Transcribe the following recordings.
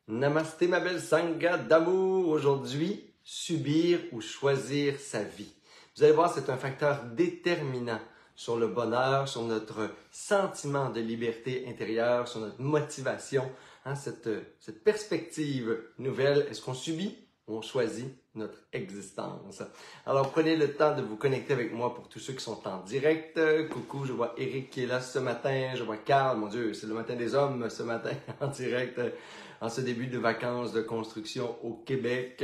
Namasté ma belle sangha d'amour. Aujourd'hui, subir ou choisir sa vie. Vous allez voir, c'est un facteur déterminant sur le bonheur, sur notre sentiment de liberté intérieure, sur notre motivation, cette perspective nouvelle. Est-ce qu'on subit ou on choisit notre existence? Alors, prenez le temps de vous connecter avec moi pour tous ceux qui sont en direct. Coucou, je vois Eric qui est là ce matin. Je vois Carl, mon Dieu, c'est le matin des hommes ce matin en direct en ce début de vacances de construction au Québec.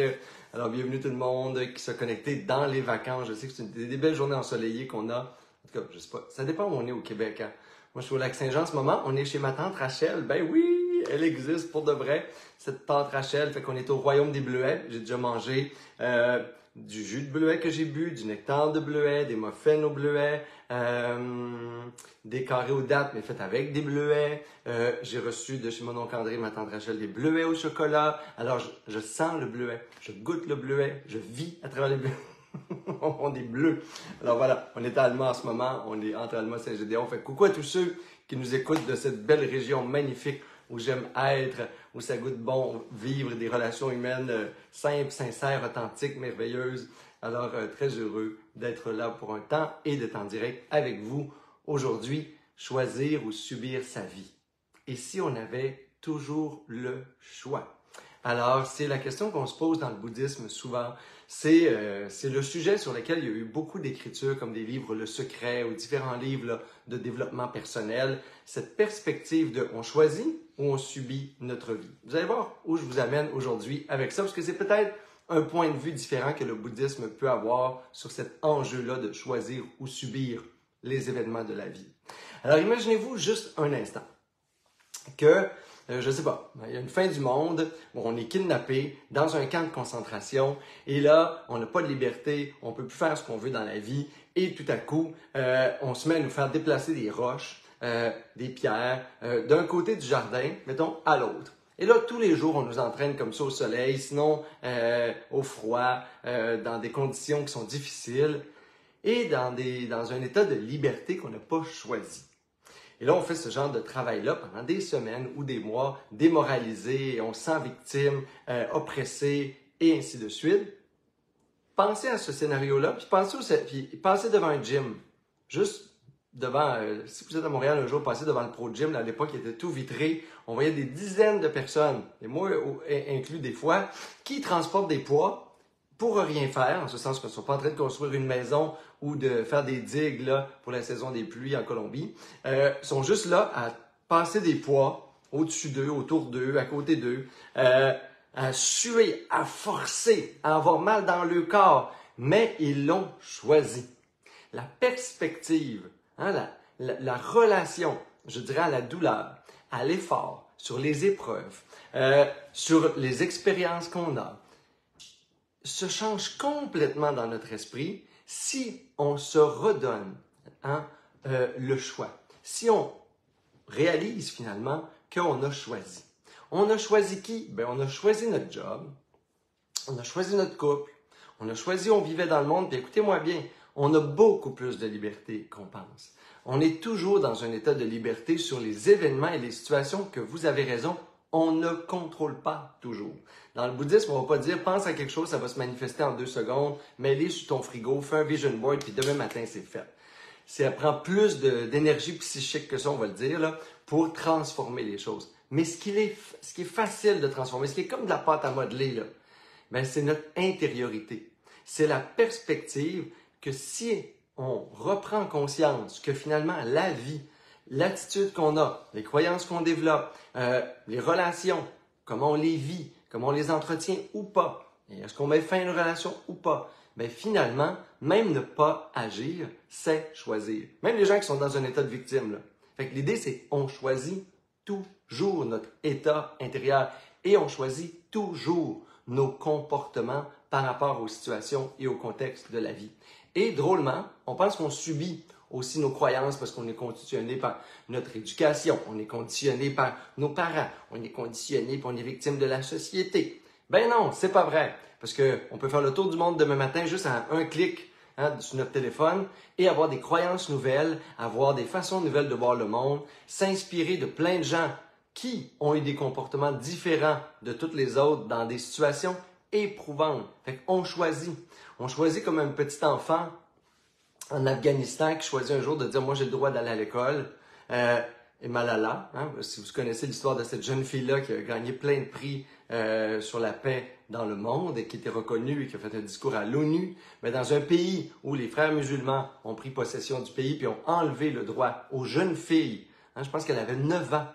Alors, bienvenue tout le monde qui s'est connecté dans les vacances. Je sais que c'est des belles journées ensoleillées qu'on a. En tout cas, je sais pas, ça dépend où on est au Québec. Hein. Moi, je suis au Lac-Saint-Jean en ce moment. On est chez ma tante Rachel. Ben oui, elle existe pour de vrai, cette tante Rachel. Fait qu'on est au royaume des bleuets. J'ai déjà mangé du jus de bleuet que j'ai bu, du nectar de bleuet, des muffins au bleuet, des carrés aux dattes, mais faits avec des bleuets. J'ai reçu de chez mon oncle André, ma tante Rachel, des bleuets au chocolat. Alors, je sens le bleuet, je goûte le bleuet, je vis à travers les bleuets. On est bleus. Alors voilà, on est à Allemand en ce moment, on est entre Allemand et Saint-Gédéon. Fait coucou à tous ceux qui nous écoutent de cette belle région magnifique où j'aime être, où ça goûte bon, vivre des relations humaines simples, sincères, authentiques, merveilleuses. Alors, très heureux d'être là pour un temps et d'être en direct avec vous. Aujourd'hui, choisir ou subir sa vie. Et si on avait toujours le choix? Alors, c'est la question qu'on se pose dans le bouddhisme souvent. C'est le sujet sur lequel il y a eu beaucoup d'écritures, comme des livres Le Secret ou différents livres là, de développement personnel. Cette perspective de on choisit ou on subit notre vie. Vous allez voir où je vous amène aujourd'hui avec ça, parce que c'est peut-être un point de vue différent que le bouddhisme peut avoir sur cet enjeu-là de choisir ou subir les événements de la vie. Alors, imaginez-vous juste un instant que je sais pas, il y a une fin du monde où on est kidnappé dans un camp de concentration et là, on n'a pas de liberté, on peut plus faire ce qu'on veut dans la vie et tout à coup, on se met à nous faire déplacer des roches, des pierres, d'un côté du jardin, mettons, à l'autre. Et là, tous les jours, on nous entraîne comme ça au soleil, sinon au froid, dans des conditions qui sont difficiles et dans un état de liberté qu'on n'a pas choisi. Et là, on fait ce genre de travail-là pendant des semaines ou des mois, démoralisé, on se sent victime, oppressé, et ainsi de suite. Pensez à ce scénario-là, puis pensez devant un gym. Juste devant, si vous êtes à Montréal un jour, passez devant le Pro Gym, à l'époque, il était tout vitré. On voyait des dizaines de personnes, et moi inclus des fois, qui transportent des poids pour rien faire, en ce sens qu'ils ne sont pas en train de construire une maison ou de faire des digues là, pour la saison des pluies en Colombie. Sont juste là à passer des poids au-dessus d'eux, autour d'eux, à côté d'eux, à suer, à forcer, à avoir mal dans le corps, mais ils l'ont choisi. La perspective, la relation, je dirais, à la douleur, à l'effort, sur les épreuves, sur les expériences qu'on a, se change complètement dans notre esprit si on se redonne le choix. Si on réalise finalement qu'on a choisi. On a choisi qui? Ben, on a choisi notre job, on a choisi notre couple, on a choisi on vivait dans le monde, puis écoutez-moi bien, on a beaucoup plus de liberté qu'on pense. On est toujours dans un état de liberté sur les événements et les situations que vous avez raison, on ne contrôle pas toujours. Dans le bouddhisme, on ne va pas dire « pense à quelque chose, ça va se manifester en 2 secondes, mets-les sur ton frigo, fais un vision board, puis demain matin, c'est fait. » Ça prend plus d'énergie psychique que ça, on va le dire, là, pour transformer les choses. Mais ce qui est facile de transformer, ce qui est comme de la pâte à modeler, là, ben, c'est notre intériorité. C'est la perspective que si on reprend conscience que finalement la vie, l'attitude qu'on a, les croyances qu'on développe, les relations, comment on les vit, comment on les entretient ou pas, et est-ce qu'on met fin à une relation ou pas, bien finalement, même ne pas agir, c'est choisir. Même les gens qui sont dans un état de victime, là. Fait que l'idée, c'est on choisit toujours notre état intérieur et on choisit toujours nos comportements par rapport aux situations et au contexte de la vie. Et drôlement, on pense qu'on subit aussi nos croyances parce qu'on est conditionné par notre éducation, on est conditionné par nos parents, on est conditionné et on est victime de la société. Ben non, c'est pas vrai, parce qu'on peut faire le tour du monde demain matin juste à un clic sur notre téléphone et avoir des croyances nouvelles, avoir des façons nouvelles de voir le monde, s'inspirer de plein de gens qui ont eu des comportements différents de toutes les autres dans des situations éprouvantes. Fait qu'on choisit. On choisit comme un petit enfant en Afghanistan qui choisit un jour de dire « Moi, j'ai le droit d'aller à l'école. Et Malala, hein, si vous connaissez l'histoire de cette jeune fille-là qui a gagné plein de prix sur la paix dans le monde et qui était reconnue et qui a fait un discours à l'ONU, mais dans un pays où les frères musulmans ont pris possession du pays puis ont enlevé le droit aux jeunes filles, hein, je pense qu'elle avait 9 ans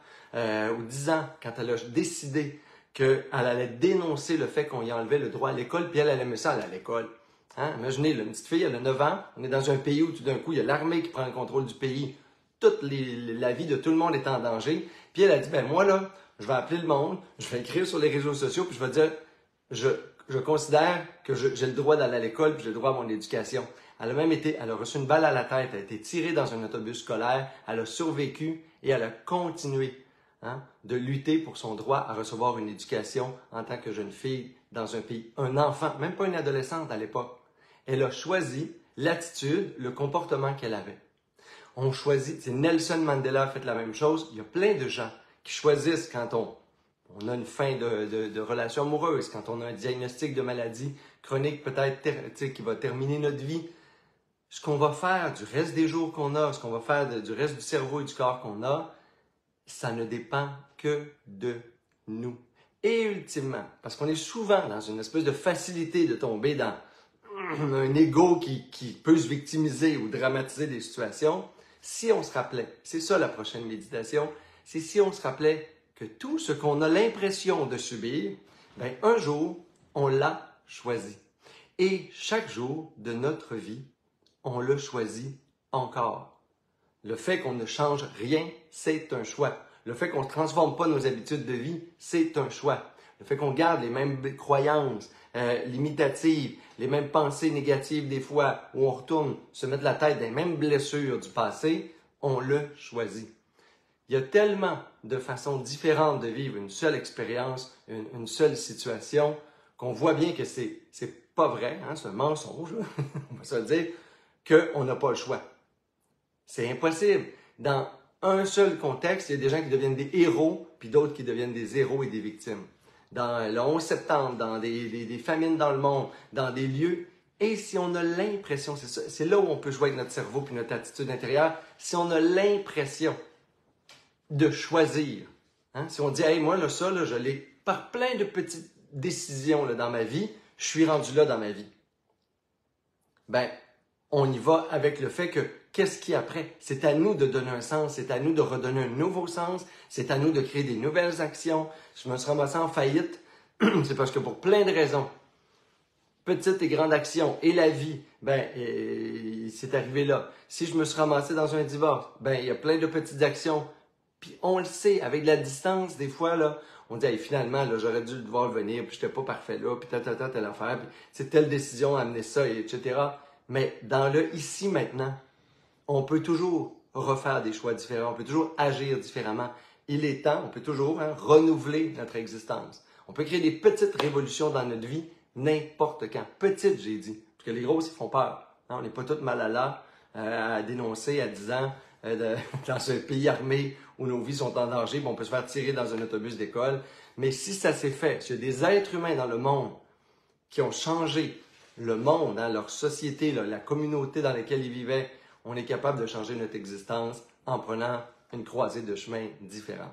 ou 10 ans quand elle a décidé qu'elle allait dénoncer le fait qu'on y enlevait le droit à l'école, puis elle aimait ça aller à l'école. Hein? Imaginez, là, une petite fille, elle a 9 ans, on est dans un pays où tout d'un coup, il y a l'armée qui prend le contrôle du pays, la vie de tout le monde est en danger, puis elle a dit, ben moi là, je vais appeler le monde, je vais écrire sur les réseaux sociaux, puis je vais dire, je considère que j'ai le droit d'aller à l'école, puis j'ai le droit à mon éducation. Elle a reçu une balle à la tête, elle a été tirée dans un autobus scolaire, elle a survécu et elle a continué de lutter pour son droit à recevoir une éducation en tant que jeune fille dans un pays. Un enfant, même pas une adolescente à l'époque. Elle a choisi l'attitude, le comportement qu'elle avait. On choisit, c'est Nelson Mandela a fait la même chose. Il y a plein de gens qui choisissent quand on a une fin de relation amoureuse, quand on a un diagnostic de maladie chronique peut-être qui va terminer notre vie. Ce qu'on va faire du reste des jours qu'on a, ce qu'on va faire du reste du cerveau et du corps qu'on a, ça ne dépend que de nous. Et ultimement, parce qu'on est souvent dans une espèce de facilité de tomber dans un ego qui peut se victimiser ou dramatiser des situations, si on se rappelait, c'est ça la prochaine méditation, c'est si on se rappelait que tout ce qu'on a l'impression de subir, ben un jour, on l'a choisi. Et chaque jour de notre vie, on le choisit encore. Le fait qu'on ne change rien, c'est un choix. Le fait qu'on ne transforme pas nos habitudes de vie, c'est un choix. Le fait qu'on garde les mêmes croyances limitatives, les mêmes pensées négatives des fois, où on retourne se mettre la tête dans les mêmes blessures du passé, on le choisit. Il y a tellement de façons différentes de vivre une seule expérience, une seule situation, qu'on voit bien que c'est pas vrai, hein, c'est un mensonge, on va se le dire, qu'on n'a pas le choix. C'est impossible. Dans un seul contexte, il y a des gens qui deviennent des héros, puis d'autres qui deviennent des héros et des victimes. Dans le 11 septembre, dans des famines dans le monde, dans des lieux. Et si on a l'impression, c'est là où on peut jouer avec notre cerveau puis notre attitude intérieure, si on a l'impression de choisir, hein, si on dit, hey, moi, là, ça, là, je l'ai par plein de petites décisions là, dans ma vie, je suis rendu là dans ma vie. Ben, on y va avec le fait que qu'est-ce qui après? C'est à nous de donner un sens, c'est à nous de redonner un nouveau sens, c'est à nous de créer des nouvelles actions. Je me suis ramassé en faillite, c'est parce que pour plein de raisons, petites et grandes actions et la vie, c'est arrivé là. Si je me suis ramassé dans un divorce, il y a plein de petites actions. Puis on le sait, avec la distance, des fois, là, on dit, hey, finalement, là, j'aurais dû le voir venir, puis j'étais pas parfait là, puis telle affaire, puis c'est telle décision a amené ça, etc. Mais dans le ici, maintenant, on peut toujours refaire des choix différents, on peut toujours agir différemment. Il est temps, on peut toujours renouveler notre existence. On peut créer des petites révolutions dans notre vie, n'importe quand. Petites, j'ai dit, parce que les grosses, ils font peur. Hein, on n'est pas tous Malala à dénoncer à 10 ans dans un pays armé où nos vies sont en danger, on peut se faire tirer dans un autobus d'école. Mais si ça s'est fait, s'il y a des êtres humains dans le monde qui ont changé le monde, leur société, la communauté dans laquelle ils vivaient, on est capable de changer notre existence en prenant une croisée de chemins différente.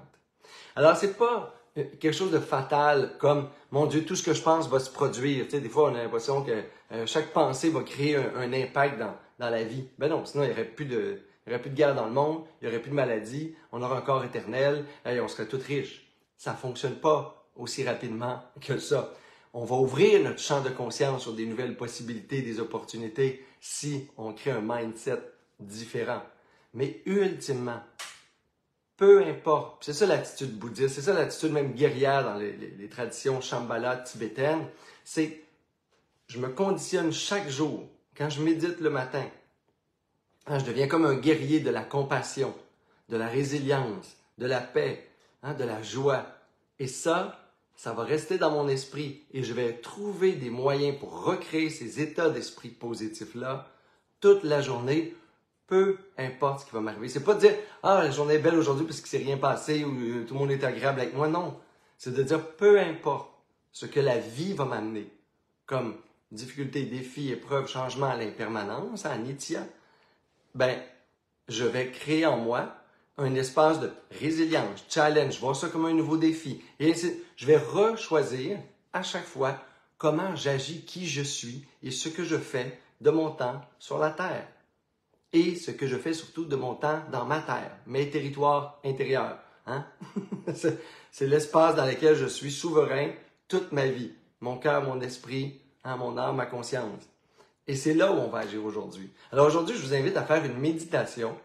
Alors, c'est pas quelque chose de fatal comme « Mon Dieu, tout ce que je pense va se produire ». Tu sais, des fois, on a l'impression que chaque pensée va créer un impact dans la vie. Ben non, sinon, il n'y aurait plus de guerre dans le monde, il n'y aurait plus de maladie, on aurait un corps éternel, et on serait tous riches. Ça ne fonctionne pas aussi rapidement que ça. On va ouvrir notre champ de conscience sur des nouvelles possibilités, des opportunités, si on crée un mindset différent. Mais ultimement, peu importe, c'est ça l'attitude bouddhiste, c'est ça l'attitude même guerrière dans les traditions Shambhala tibétaines, c'est je me conditionne chaque jour, quand je médite le matin, je deviens comme un guerrier de la compassion, de la résilience, de la paix, de la joie. Et ça va rester dans mon esprit et je vais trouver des moyens pour recréer ces états d'esprit positifs-là toute la journée, peu importe ce qui va m'arriver. C'est pas de dire, ah, la journée est belle aujourd'hui parce qu'il s'est rien passé ou tout le monde est agréable avec moi. Non. C'est de dire, peu importe ce que la vie va m'amener, comme difficultés, défis, épreuves, changements à l'impermanence, à Nitya, ben, je vais créer en moi un espace de résilience, challenge, voir ça comme un nouveau défi. Et ainsi, je vais rechoisir à chaque fois comment j'agis, qui je suis et ce que je fais de mon temps sur la Terre. Et ce que je fais surtout de mon temps dans ma Terre, mes territoires intérieurs. Hein? C'est l'espace dans lequel je suis souverain toute ma vie. Mon cœur, mon esprit, hein, mon âme, ma conscience. Et c'est là où on va agir aujourd'hui. Alors aujourd'hui, je vous invite à faire une méditation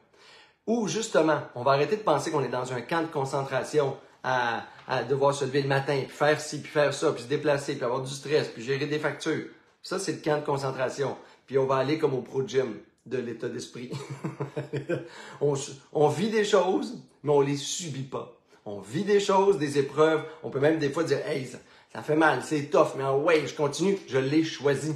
où justement, on va arrêter de penser qu'on est dans un camp de concentration à devoir se lever le matin, puis faire ci, puis faire ça, puis se déplacer, puis avoir du stress, puis gérer des factures. Ça, c'est le camp de concentration. Puis on va aller comme au pro-gym de l'état d'esprit. on vit des choses, mais on les subit pas. On vit des choses, des épreuves. On peut même des fois dire, hey, ça fait mal, c'est tough, mais ouais, je continue, je l'ai choisi.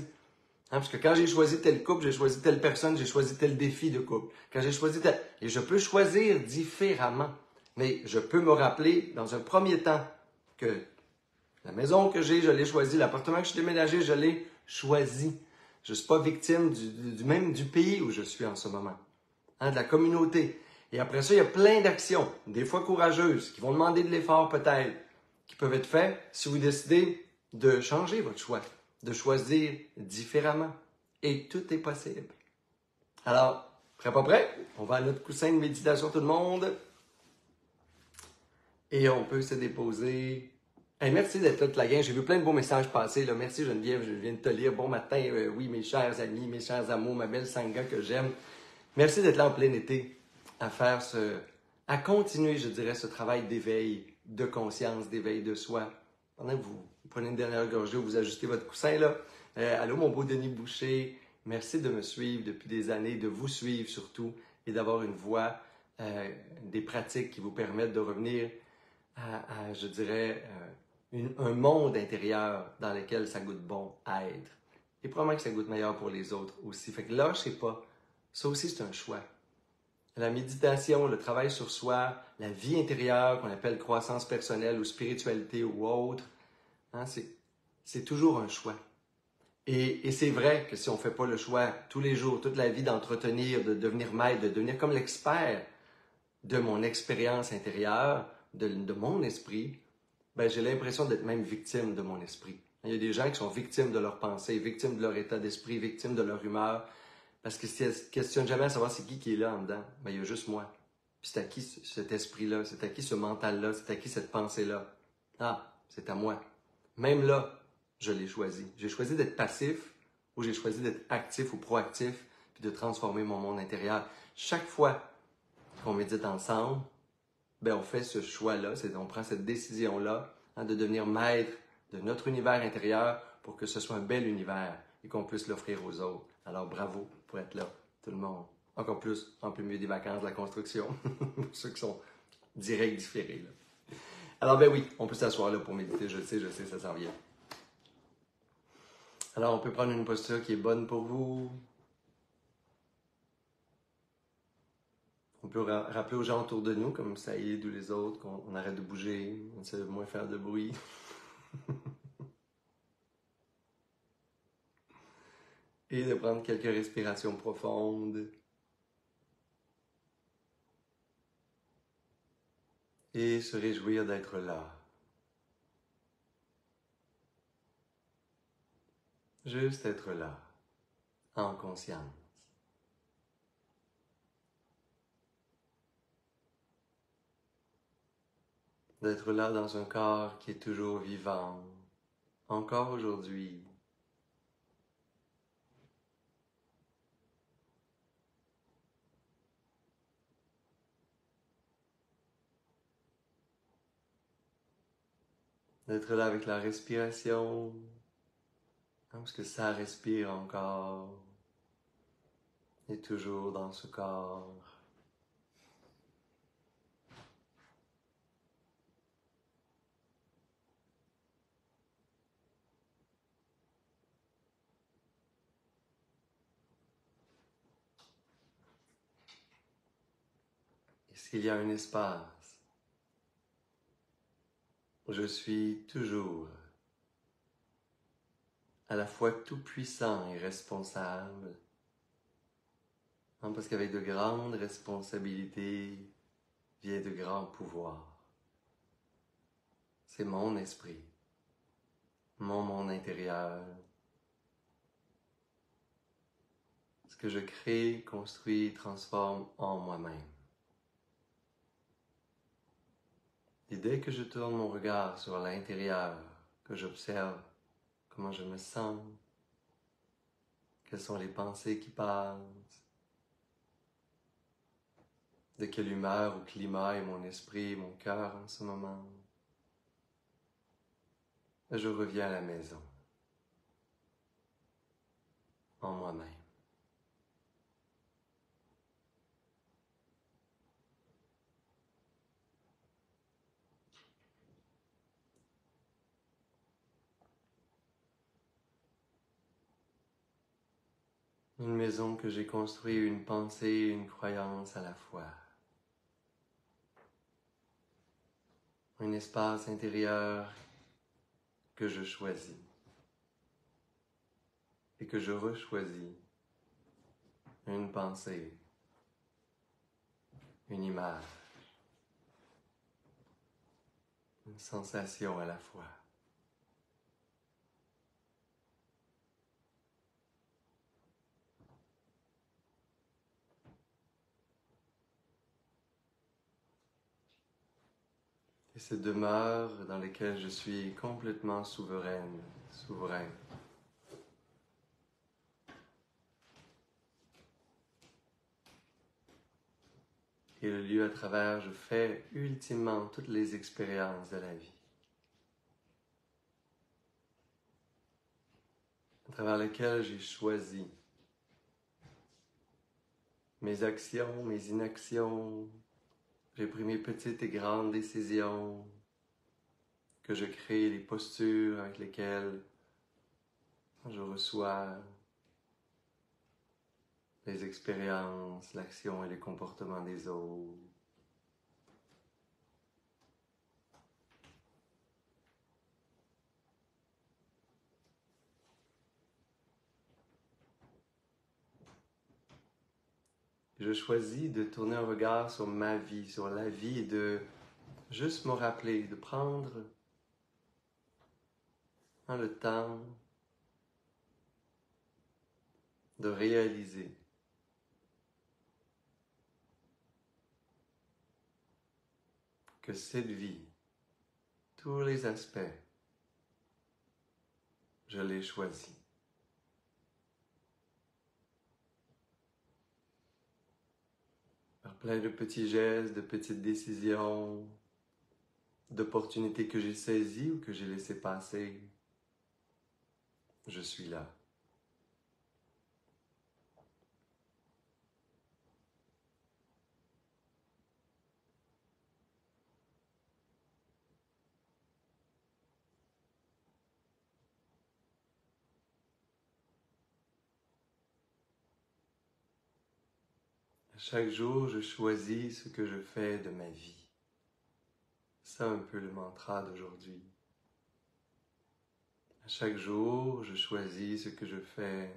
Hein, parce que quand j'ai choisi tel couple, j'ai choisi telle personne, j'ai choisi tel défi de couple. Quand j'ai choisi tel... Et je peux choisir différemment. Mais je peux me rappeler, dans un premier temps, que la maison que j'ai, je l'ai choisie. L'appartement que je suis déménagé, je l'ai choisi. Je ne suis pas victime même du pays où je suis en ce moment. Hein, de la communauté. Et après ça, il y a plein d'actions, des fois courageuses, qui vont demander de l'effort peut-être, qui peuvent être faites si vous décidez de changer votre choix, de choisir différemment. Et tout est possible. Alors, prêt pas prêt? On va à notre coussin de méditation tout le monde. Et on peut se déposer. Hey, merci d'être là, toute la gang. J'ai vu plein de beaux messages passer. Là. Merci Geneviève, je viens de te lire. Bon matin, oui, mes chers amis, mes chers amours, ma belle Sangha que j'aime. Merci d'être là en plein été à continuer, je dirais, ce travail d'éveil de conscience, d'éveil de soi. Pendant que vous prenez une dernière gorgée ou vous ajustez votre coussin, là. Allô, mon beau Denis Boucher. Merci de me suivre depuis des années, de vous suivre surtout et d'avoir une voix, des pratiques qui vous permettent de revenir je dirais, un monde intérieur dans lequel ça goûte bon à être. Et probablement que ça goûte meilleur pour les autres aussi. Fait que lâchez pas. Ça aussi, c'est un choix. La méditation, le travail sur soi, la vie intérieure qu'on appelle croissance personnelle ou spiritualité ou autre, hein, c'est toujours un choix. Et c'est vrai que si on ne fait pas le choix tous les jours, toute la vie d'entretenir, de devenir maître, de devenir comme l'expert de mon expérience intérieure, de mon esprit, ben, j'ai l'impression d'être même victime de mon esprit. Il y a des gens qui sont victimes de leurs pensées, victimes de leur état d'esprit, victimes de leur humeur, parce qu'ils ne se questionnent jamais à savoir c'est qui est là en dedans. Ben, il y a juste moi. Puis c'est à qui cet esprit-là, c'est à qui ce mental-là, c'est à qui cette pensée-là. Ah, c'est à moi. Même là, je l'ai choisi. J'ai choisi d'être passif ou j'ai choisi d'être actif ou proactif, puis de transformer mon monde intérieur. Chaque fois qu'on médite ensemble, ben on fait ce choix-là, on prend cette décision-là hein, de devenir maître de notre univers intérieur pour que ce soit un bel univers et qu'on puisse l'offrir aux autres. Alors bravo pour être là, tout le monde. Encore plus, en plein milieu des vacances, de la construction, pour ceux qui sont directs, différés. Là. Alors ben oui, on peut s'asseoir là pour méditer, je sais, ça s'en vient. Alors on peut prendre une posture qui est bonne pour vous. On peut rappeler aux gens autour de nous, comme ça aide ou les autres, qu'on arrête de bouger, on essaie de moins faire de bruit. Et de prendre quelques respirations profondes. Et se réjouir d'être là. Juste être là, en conscience. D'être là dans un corps qui est toujours vivant, encore aujourd'hui. D'être là avec la respiration, parce que ça respire encore, et toujours dans ce corps. s'il y a un espace où je suis toujours à la fois tout-puissant et responsable, parce qu'avec de grandes responsabilités vient de grands pouvoirs. C'est mon esprit, mon monde intérieur. Ce que je crée, construis, transforme en moi-même. Et dès que je tourne mon regard sur l'intérieur, que j'observe comment je me sens, quelles sont les pensées qui passent, de quelle humeur ou climat est mon esprit, mon cœur en ce moment, je reviens à la maison, en moi-même. Une maison que j'ai construite, une pensée, une croyance à la fois. Un espace intérieur que je choisis et que je rechoisis. Une pensée, une image, une sensation à la fois. Et ces demeures dans lesquelles je suis complètement souveraine, souverain. Et le lieu à travers, je fais ultimement toutes les expériences de la vie. À travers lesquelles j'ai choisi mes actions, mes inactions. J'ai pris mes petites et grandes décisions, que je crée les postures avec lesquelles je reçois les expériences, l'action et les comportements des autres. Je choisis de tourner un regard sur ma vie, sur la vie, et de juste me rappeler, de prendre le temps de réaliser que cette vie, tous les aspects, je l'ai choisi. Par plein de petits gestes, de petites décisions, d'opportunités que j'ai saisies ou que j'ai laissées passer, je suis là. Chaque jour, je choisis ce que je fais de ma vie. C'est un peu le mantra d'aujourd'hui. Chaque jour, je choisis ce que je fais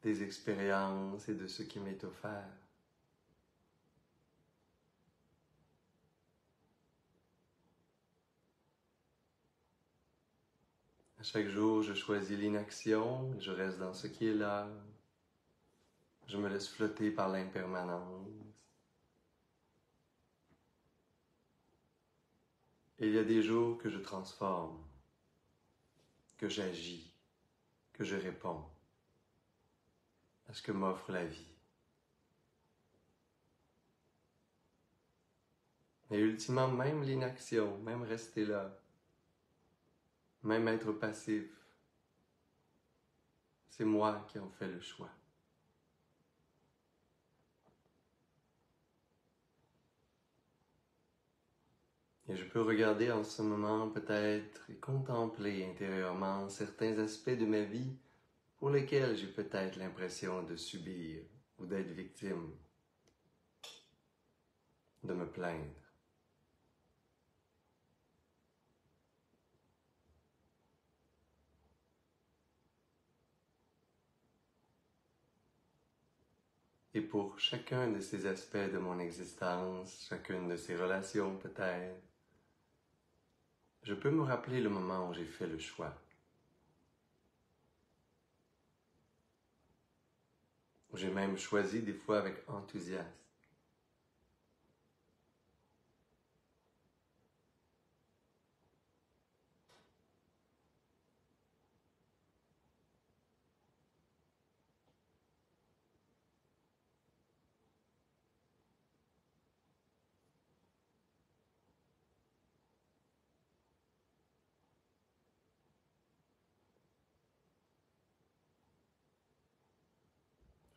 des expériences et de ce qui m'est offert. Chaque jour, je choisis l'inaction, je reste dans ce qui est là. Je me laisse flotter par l'impermanence. Et il y a des jours que je transforme, que j'agis, que je réponds à ce que m'offre la vie. Et ultimement, même l'inaction, même rester là, même être passif, c'est moi qui en fais le choix. Et je peux regarder en ce moment peut-être et contempler intérieurement certains aspects de ma vie pour lesquels j'ai peut-être l'impression de subir ou d'être victime. de me plaindre. Et pour chacun de ces aspects de mon existence, chacune de ces relations peut-être, je peux me rappeler le moment où j'ai fait le choix. Où j'ai même choisi des fois avec enthousiasme.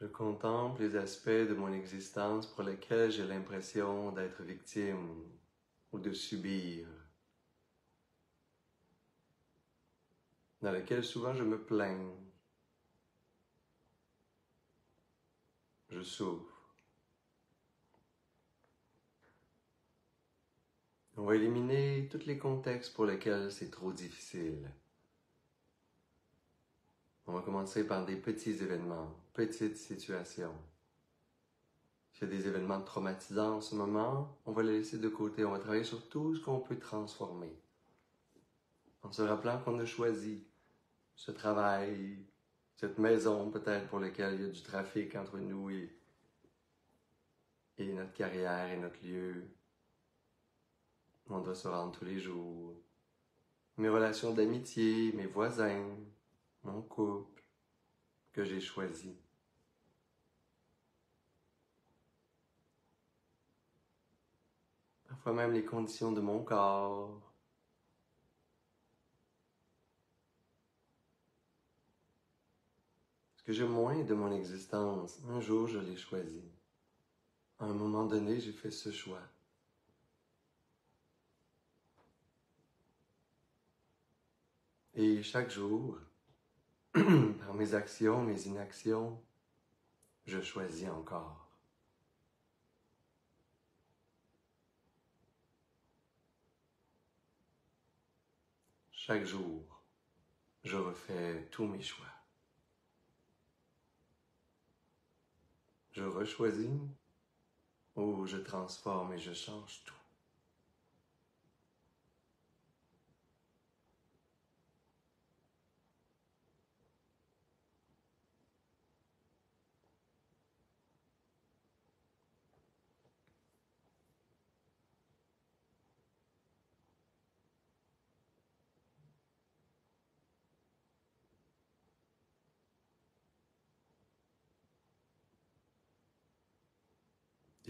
Je contemple les aspects de mon existence pour lesquels j'ai l'impression d'être victime ou de subir, dans lesquels souvent je me plains, je souffre. On va éliminer tous les contextes pour lesquels c'est trop difficile. On va commencer par des petits événements, petites situations. S'il y a des événements traumatisants en ce moment, on va les laisser de côté. On va travailler sur tout ce qu'on peut transformer. En se rappelant qu'on a choisi ce travail, cette maison peut-être pour laquelle il y a du trafic entre nous et notre carrière et notre lieu. On doit se rendre tous les jours. Mes relations d'amitié, mes voisins, mon couple que j'ai choisi. Parfois même les conditions de mon corps. Ce que j'aime moins de mon existence, un jour je l'ai choisi. À un moment donné, j'ai fait ce choix. Et chaque jour, par mes actions, mes inactions, je choisis encore. Chaque jour, je refais tous mes choix. Je rechoisis ou je transforme et je change tout.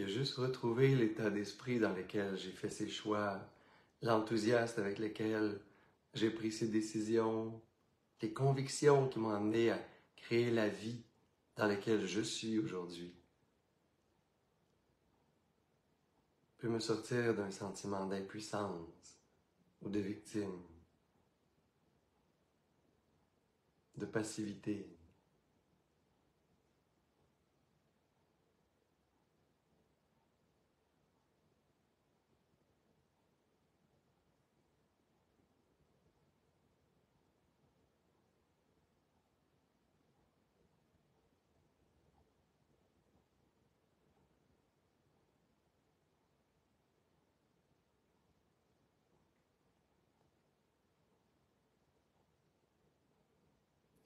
Et juste retrouver l'état d'esprit dans lequel j'ai fait ces choix, l'enthousiasme avec lequel j'ai pris ces décisions, les convictions qui m'ont amené à créer la vie dans laquelle je suis aujourd'hui, peut me sortir d'un sentiment d'impuissance ou de victime, de passivité.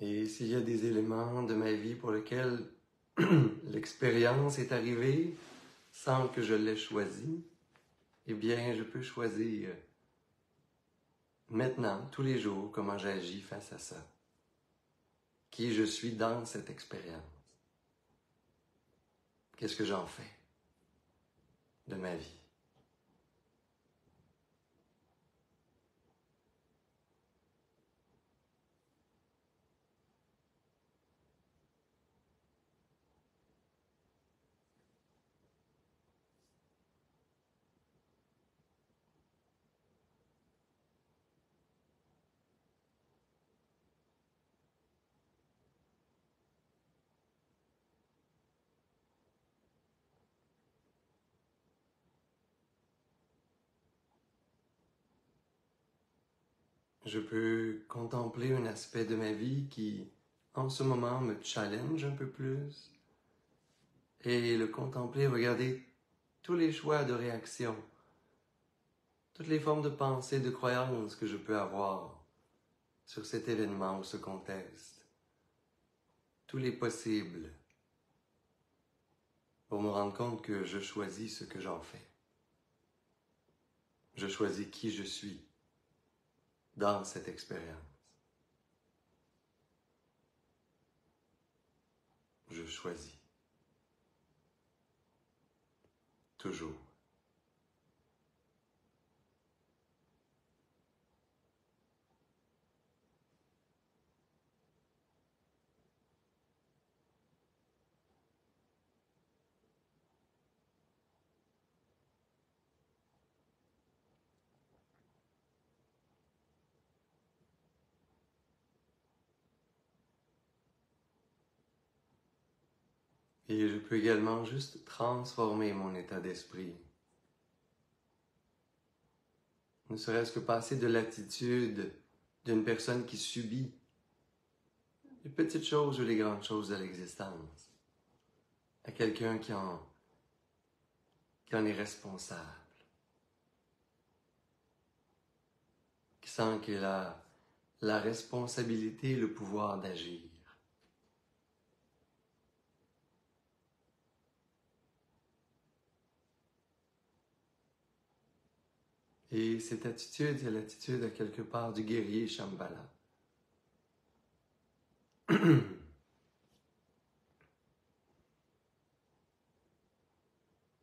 Et s'il y a des éléments de ma vie pour lesquels l'expérience est arrivée sans que je l'aie choisi, eh bien, je peux choisir maintenant, tous les jours, comment j'agis face à ça. Qui je suis dans cette expérience. Qu'est-ce que j'en fais de ma vie? Je peux contempler un aspect de ma vie qui, en ce moment, me challenge un peu plus. Et le contempler, regarder tous les choix de réaction, toutes les formes de pensée, de croyances que je peux avoir sur cet événement ou ce contexte. Tous les possibles. Pour me rendre compte que je choisis ce que j'en fais. Je choisis qui je suis dans cette expérience. Je choisis. Toujours. Et je peux également juste transformer mon état d'esprit. Ne serait-ce que passer de l'attitude d'une personne qui subit les petites choses ou les grandes choses de l'existence à quelqu'un qui en est responsable, qui sent qu'il a la responsabilité et le pouvoir d'agir. Et cette attitude, c'est l'attitude à quelque part du guerrier Shambhala.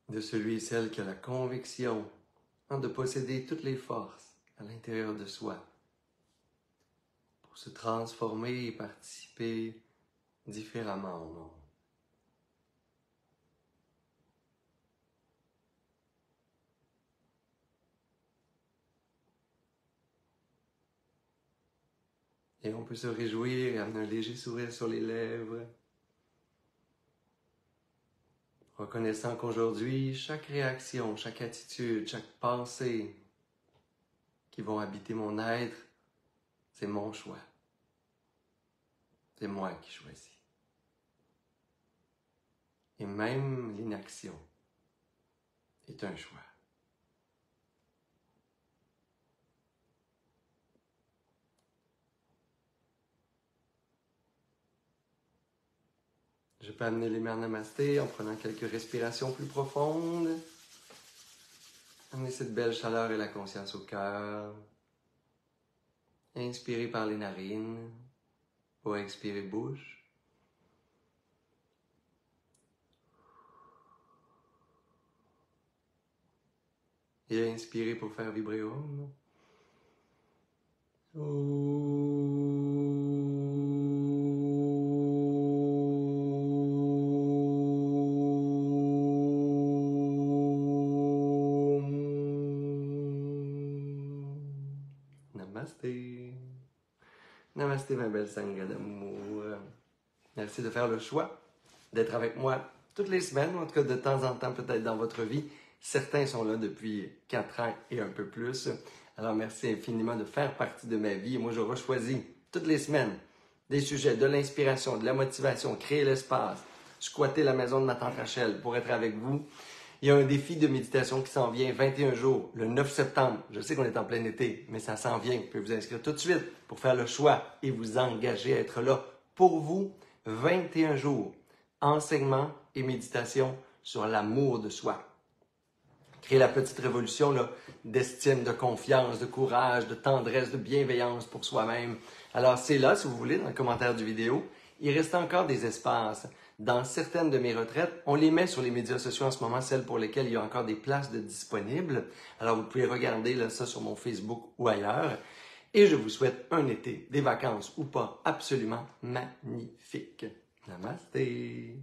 De celui et celle qui a la conviction de posséder toutes les forces à l'intérieur de soi pour se transformer et participer différemment au monde. Et on peut se réjouir et amener un léger sourire sur les lèvres, reconnaissant qu'aujourd'hui, chaque réaction, chaque attitude, chaque pensée qui vont habiter mon être, c'est mon choix. C'est moi qui choisis. Et même l'inaction est un choix. Je peux amener les mains namasté en prenant quelques respirations plus profondes. Amener cette belle chaleur et la conscience au cœur. Inspirez par les narines pour expirer bouche. Et inspirez pour faire vibrer Om. Namasté. Namasté, ma belle Sangha d'amour. Merci de faire le choix d'être avec moi toutes les semaines, ou en tout cas de temps en temps peut-être dans votre vie. Certains sont là depuis 4 ans et un peu plus. Alors merci infiniment de faire partie de ma vie. Et moi, je rechoisis toutes les semaines des sujets, de l'inspiration, de la motivation, créer l'espace, squatter la maison de ma tante Rachel pour être avec vous. Il y a un défi de méditation qui s'en vient, 21 jours, le 9 septembre. Je sais qu'on est en plein été, mais ça s'en vient. Vous pouvez vous inscrire tout de suite pour faire le choix et vous engager à être là pour vous. 21 jours, enseignement et méditation sur l'amour de soi. Créer la petite révolution là, d'estime, de confiance, de courage, de tendresse, de bienveillance pour soi-même. Alors c'est là, si vous voulez, dans le commentaire du vidéo. Il reste encore des espaces. Dans certaines de mes retraites, on les met sur les médias sociaux en ce moment, celles pour lesquelles il y a encore des places de disponibles. Alors vous pouvez regarder là, ça sur mon Facebook ou ailleurs. Et je vous souhaite un été, des vacances ou pas, absolument magnifique. Namasté!